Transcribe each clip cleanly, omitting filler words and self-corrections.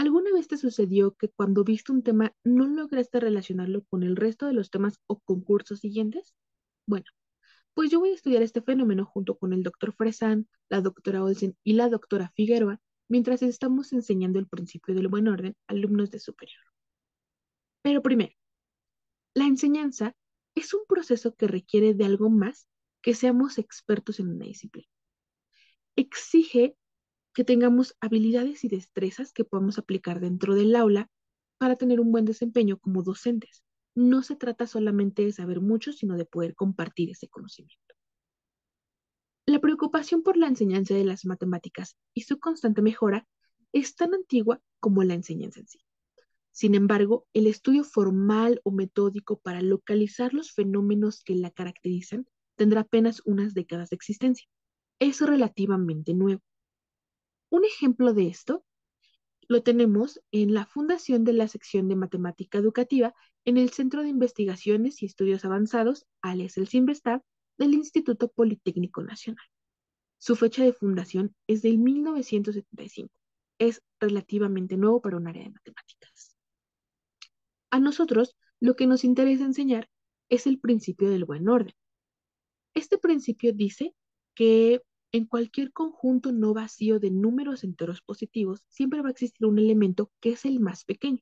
¿Alguna vez te sucedió que cuando viste un tema no lograste relacionarlo con el resto de los temas o concursos siguientes? Bueno, pues yo voy a estudiar este fenómeno junto con el doctor Fresan, la doctora Olsen y la doctora Figueroa, mientras estamos enseñando el principio del buen orden a alumnos de superior. Pero primero, la enseñanza es un proceso que requiere de algo más que seamos expertos en una disciplina. Exige que tengamos habilidades y destrezas que podamos aplicar dentro del aula para tener un buen desempeño como docentes. No se trata solamente de saber mucho, sino de poder compartir ese conocimiento. La preocupación por la enseñanza de las matemáticas y su constante mejora es tan antigua como la enseñanza en sí. Sin embargo, el estudio formal o metódico para localizar los fenómenos que la caracterizan tendrá apenas unas décadas de existencia. Es relativamente nuevo. Un ejemplo de esto lo tenemos en la fundación de la sección de matemática educativa en el Centro de Investigaciones y Estudios Avanzados, alias el CIMBESTAB, del Instituto Politécnico Nacional. Su fecha de fundación es del 1975. Es relativamente nuevo para un área de matemáticas. A nosotros lo que nos interesa enseñar es el principio del buen orden. Este principio dice que en cualquier conjunto no vacío de números enteros positivos siempre va a existir un elemento que es el más pequeño.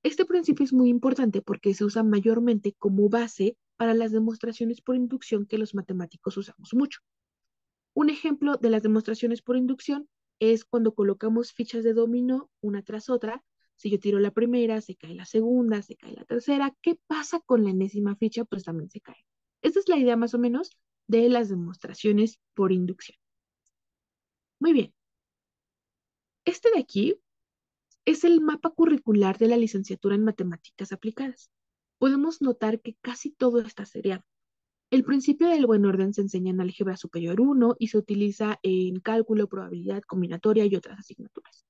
Este principio es muy importante porque se usa mayormente como base para las demostraciones por inducción que los matemáticos usamos mucho. Un ejemplo de las demostraciones por inducción es cuando colocamos fichas de dominó una tras otra. Si yo tiro la primera, se cae la segunda, se cae la tercera. ¿Qué pasa con la enésima ficha? Pues también se cae. Esta es la idea más o menos de las demostraciones por inducción. Muy bien. Este de aquí es el mapa curricular de la licenciatura en matemáticas aplicadas. Podemos notar que casi todo está seriado. El principio del buen orden se enseña en álgebra superior 1 y se utiliza en cálculo, probabilidad combinatoria y otras asignaturas.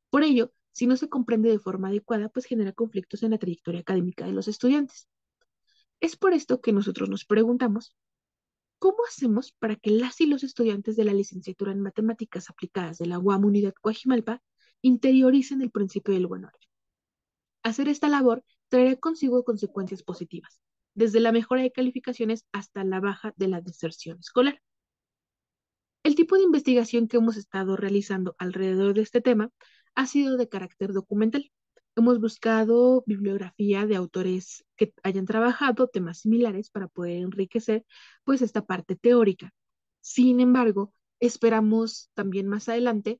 Por ello, si no se comprende de forma adecuada, pues genera conflictos en la trayectoria académica de los estudiantes. Es por esto que nosotros nos preguntamos, ¿cómo hacemos para que las y los estudiantes de la licenciatura en matemáticas aplicadas de la UAM Unidad Coajimalpa interioricen el principio del buen orden? Hacer esta labor traerá consigo consecuencias positivas, desde la mejora de calificaciones hasta la baja de la deserción escolar. El tipo de investigación que hemos estado realizando alrededor de este tema ha sido de carácter documental. Hemos buscado bibliografía de autores que hayan trabajado temas similares para poder enriquecer pues esta parte teórica. Sin embargo, esperamos también más adelante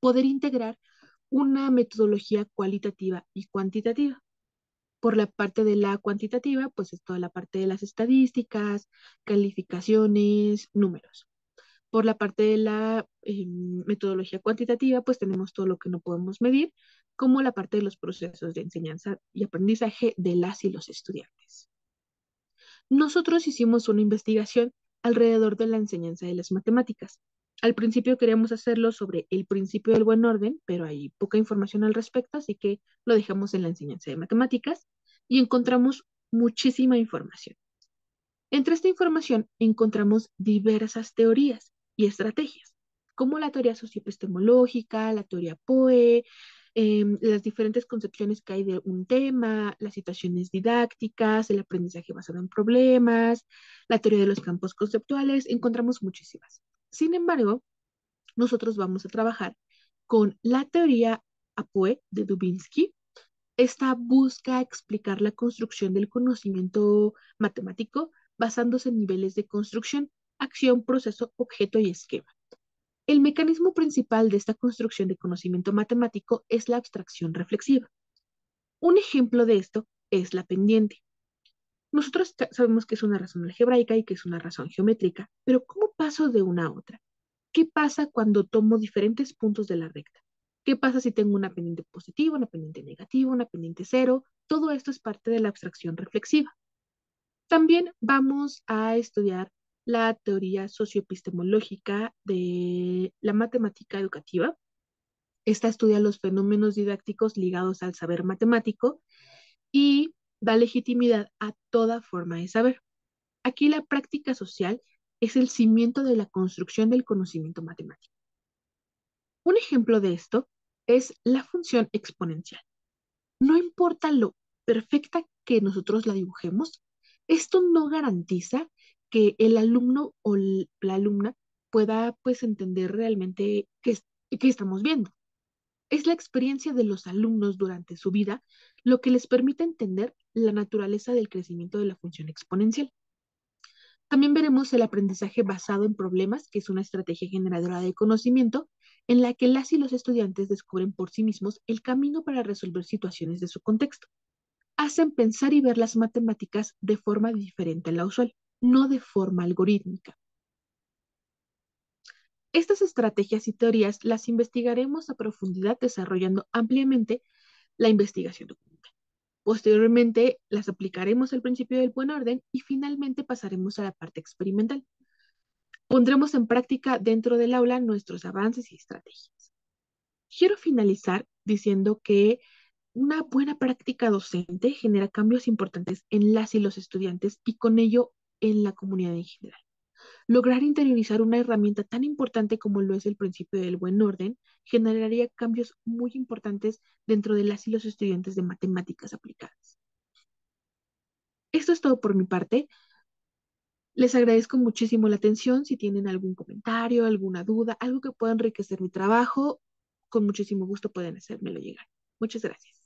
poder integrar una metodología cualitativa y cuantitativa. Por la parte de la cuantitativa, pues es toda la parte de las estadísticas, calificaciones, números. Por la parte de la metodología cuantitativa, pues tenemos todo lo que no podemos medir, como la parte de los procesos de enseñanza y aprendizaje de las y los estudiantes. Nosotros hicimos una investigación alrededor de la enseñanza de las matemáticas. Al principio queríamos hacerlo sobre el principio del buen orden, pero hay poca información al respecto, así que lo dejamos en la enseñanza de matemáticas y encontramos muchísima información. Entre esta información encontramos diversas teorías y estrategias, como la teoría socioepistemológica, la teoría POE, las diferentes concepciones que hay de un tema, las situaciones didácticas, el aprendizaje basado en problemas, la teoría de los campos conceptuales, encontramos muchísimas. Sin embargo, nosotros vamos a trabajar con la teoría APOE de Dubinsky. Esta busca explicar la construcción del conocimiento matemático basándose en niveles de construcción, acción, proceso, objeto y esquema. El mecanismo principal de esta construcción de conocimiento matemático es la abstracción reflexiva. Un ejemplo de esto es la pendiente. Nosotros sabemos que es una razón algebraica y que es una razón geométrica, pero ¿cómo paso de una a otra? ¿Qué pasa cuando tomo diferentes puntos de la recta? ¿Qué pasa si tengo una pendiente positiva, una pendiente negativa, una pendiente cero? Todo esto es parte de la abstracción reflexiva. También vamos a estudiar la teoría socioepistemológica de la matemática educativa. Esta estudia los fenómenos didácticos ligados al saber matemático y da legitimidad a toda forma de saber. Aquí la práctica social es el cimiento de la construcción del conocimiento matemático. Un ejemplo de esto es la función exponencial. No importa lo perfecta que nosotros la dibujemos, esto no garantiza que el alumno o la alumna pueda pues entender realmente qué estamos viendo. Es la experiencia de los alumnos durante su vida lo que les permite entender la naturaleza del crecimiento de la función exponencial. También veremos el aprendizaje basado en problemas, que es una estrategia generadora de conocimiento en la que las y los estudiantes descubren por sí mismos el camino para resolver situaciones de su contexto. Hacen pensar y ver las matemáticas de forma diferente a la usual, no de forma algorítmica. Estas estrategias y teorías las investigaremos a profundidad desarrollando ampliamente la investigación documental. Posteriormente las aplicaremos al principio del buen orden y finalmente pasaremos a la parte experimental. Pondremos en práctica dentro del aula nuestros avances y estrategias. Quiero finalizar diciendo que una buena práctica docente genera cambios importantes en las y los estudiantes y con ello en la comunidad en general. Lograr interiorizar una herramienta tan importante como lo es el principio del buen orden generaría cambios muy importantes dentro de las y los estudiantes de matemáticas aplicadas. Esto es todo por mi parte. Les agradezco muchísimo la atención. Si tienen algún comentario, alguna duda, algo que pueda enriquecer mi trabajo, con muchísimo gusto pueden hacérmelo llegar. Muchas gracias.